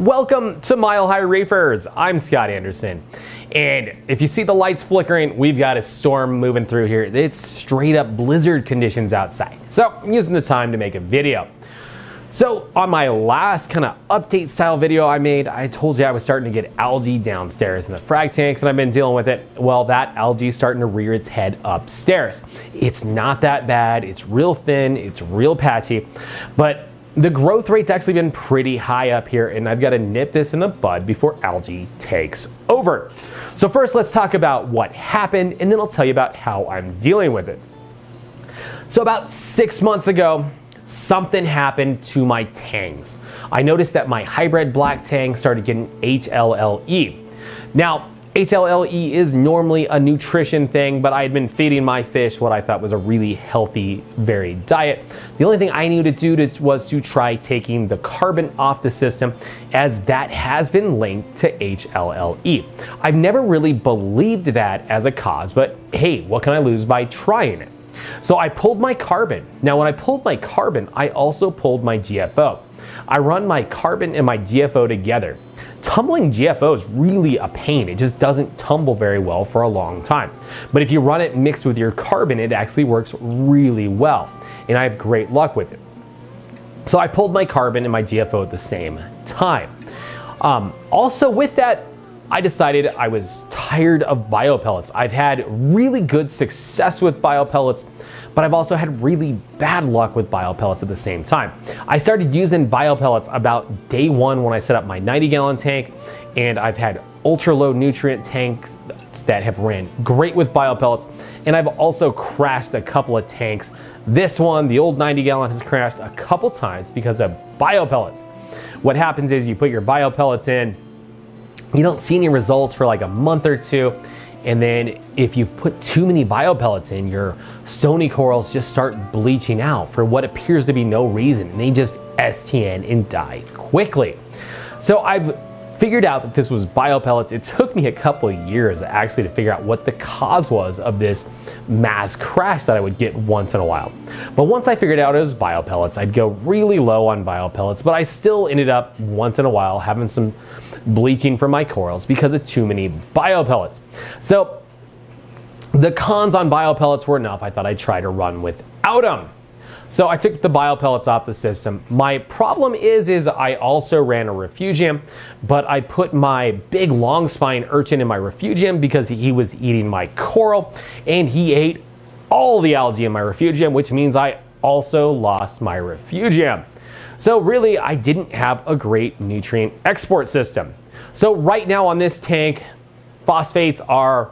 Welcome to Mile High Reefers. I'm Scott Anderson. And if you see the lights flickering, we've got a storm moving through here. It's straight up blizzard conditions outside. So I'm using the time to make a video. So on my last kind of update style video I made, I told you I was starting to get algae downstairs in the frag tanks and I've been dealing with it. Well, that algae is starting to rear its head upstairs. It's not that bad. It's real thin. It's real patchy, but the growth rate's actually been pretty high up here, and I've got to nip this in the bud before algae takes over. So first, let's talk about what happened, and then I'll tell you about how I'm dealing with it. So about 6 months ago, something happened to my tangs. I noticed that my hybrid black tang started getting HLLE. Now, HLLE is normally a nutrition thing, but I had been feeding my fish what I thought was a really healthy, varied diet. The only thing I needed to do was to try taking the carbon off the system, as that has been linked to HLLE. I've never really believed that as a cause, but hey, what can I lose by trying it? So I pulled my carbon. Now when I pulled my carbon, I also pulled my GFO. I run my carbon and my GFO together. Tumbling GFO is really a pain. It just doesn't tumble very well for a long time. But if you run it mixed with your carbon, it actually works really well. And I have great luck with it. So I pulled my carbon and my GFO at the same time. Also with that, I decided I was tired of biopellets. I've had really good success with biopellets, but I've also had really bad luck with biopellets at the same time. I started using biopellets about day one when I set up my 90-gallon tank, and I've had ultra low nutrient tanks that have ran great with biopellets, and I've also crashed a couple of tanks. This one, the old 90-gallon, has crashed a couple times because of biopellets. What happens is you put your biopellets in, you don't see any results for like a month or two, and then if you've put too many biopellets in, your stony corals just start bleaching out for what appears to be no reason, and they just STN and die quickly. So I've figured out that this was biopellets. It took me a couple of years actually to figure out what the cause was of this mass crash that I would get once in a while. But once I figured out it was biopellets, I'd go really low on biopellets, but I still ended up once in a while having some bleaching from my corals because of too many biopellets. So the cons on biopellets were enough. I thought I'd try to run without them. So I took the biopellets off the system. My problem is I also ran a refugium, but I put my big long spine urchin in my refugium because he was eating my coral, and he ate all the algae in my refugium, which means I also lost my refugium. So really, I didn't have a great nutrient export system. So right now on this tank, phosphates are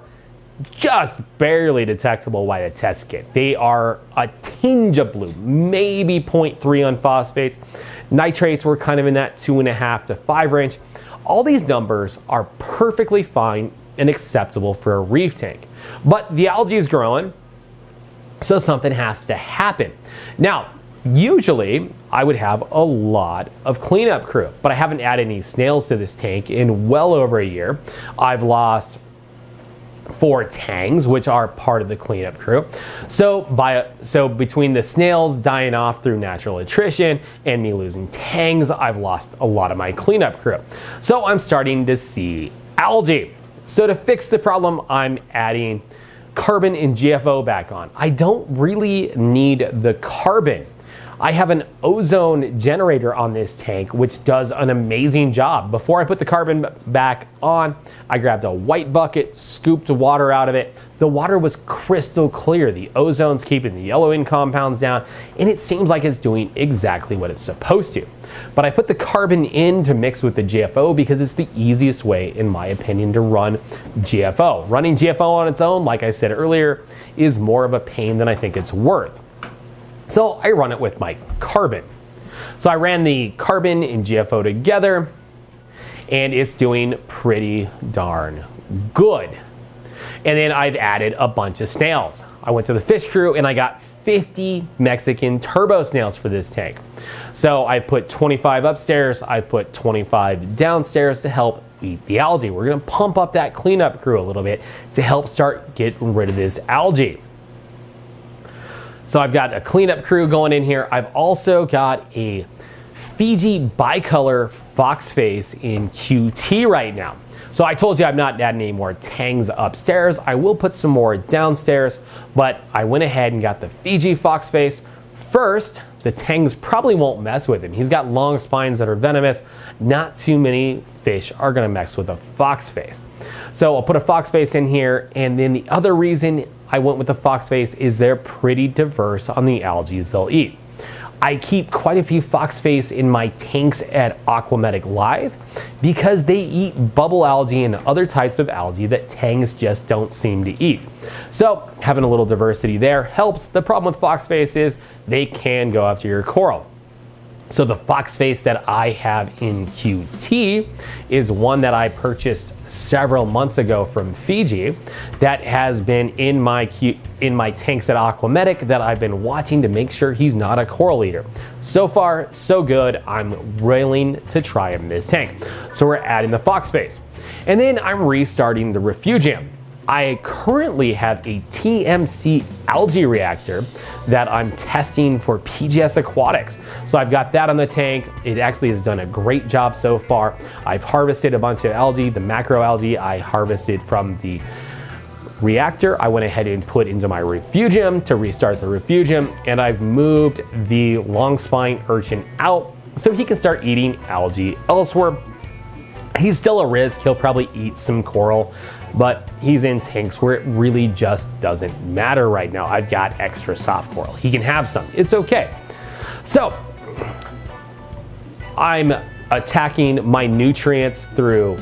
just barely detectable by the test kit. They are a tinge of blue, maybe 0.3 on phosphates. Nitrates were kind of in that 2.5 to 5 range. All these numbers are perfectly fine and acceptable for a reef tank. But the algae is growing, so something has to happen. Now, usually I would have a lot of cleanup crew, but I haven't added any snails to this tank in well over a year. I've lost 4 tangs, which are part of the cleanup crew. So between the snails dying off through natural attrition and me losing tangs, I've lost a lot of my cleanup crew. So I'm starting to see algae. So to fix the problem, I'm adding carbon and GFO back on. I don't really need the carbon. I have an ozone generator on this tank, which does an amazing job. Before I put the carbon back on, I grabbed a white bucket, scooped water out of it. The water was crystal clear. The ozone's keeping the yellowing compounds down, and it seems like it's doing exactly what it's supposed to. But I put the carbon in to mix with the GFO because it's the easiest way, in my opinion, to run GFO. Running GFO on its own, like I said earlier, is more of a pain than I think it's worth. So I run it with my carbon. So I ran the carbon and GFO together, and it's doing pretty darn good. And then I've added a bunch of snails. I went to the fish crew and I got 50 Mexican turbo snails for this tank. So I put 25 upstairs, I put 25 downstairs to help eat the algae. We're gonna pump up that cleanup crew a little bit to help start getting rid of this algae. So I've got a cleanup crew going in here. I've also got a Fiji bicolor fox face in QT right now. So I told you I'm not adding any more tangs upstairs. I will put some more downstairs, but I went ahead and got the Fiji fox face first. The tangs probably won't mess with him. He's got long spines that are venomous. Not too many fish are gonna mess with a fox face. So I'll put a fox face in here, and then the other reason I went with the fox face is they're pretty diverse on the algae they'll eat. I keep quite a few fox face in my tanks at Aquametic Live because they eat bubble algae and other types of algae that tangs just don't seem to eat. So having a little diversity there helps. The problem with fox face is they can go after your coral. So the fox face that I have in QT is one that I purchased several months ago from Fiji that has been in my tanks at Aquametic that I've been watching to make sure he's not a coral eater. So far, so good. I'm willing to try him in this tank. So we're adding the fox face. And then I'm restarting the refugium. I currently have a TMC algae reactor that I'm testing for PGS Aquatics. So I've got that on the tank. It actually has done a great job so far. I've harvested a bunch of algae. The macro algae I harvested from the reactor, I went ahead and put into my refugium to restart the refugium, and I've moved the long spine urchin out so he can start eating algae elsewhere. He's still a risk. He'll probably eat some coral, but he's in tanks where it really just doesn't matter right now. I've got extra soft coral. He can have some. It's okay. So I'm attacking my nutrients through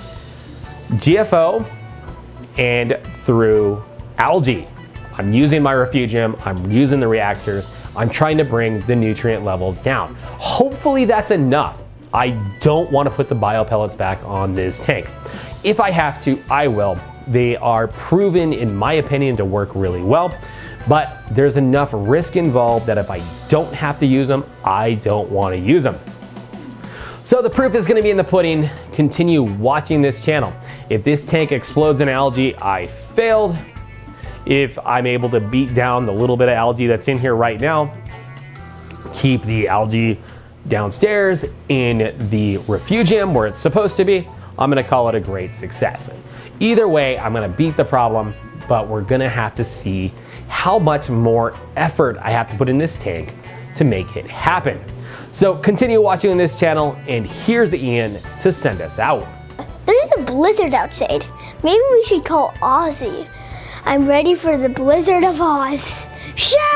GFO and through algae. I'm using my refugium. I'm using the reactors. I'm trying to bring the nutrient levels down. Hopefully that's enough. I don't want to put the bio pellets back on this tank. If I have to, I will. They are proven, in my opinion, to work really well, but there's enough risk involved that if I don't have to use them, I don't want to use them. So the proof is going to be in the pudding. Continue watching this channel. If this tank explodes in algae, I failed. If I'm able to beat down the little bit of algae that's in here right now, keep the algae downstairs in the refugium where it's supposed to be, I'm going to call it a great success. Either way, I'm going to beat the problem, but we're going to have to see how much more effort I have to put in this tank to make it happen. So continue watching this channel, and here's Ian to send us out. There's a blizzard outside. Maybe we should call Ozzy. I'm ready for the Blizzard of Oz. Shout!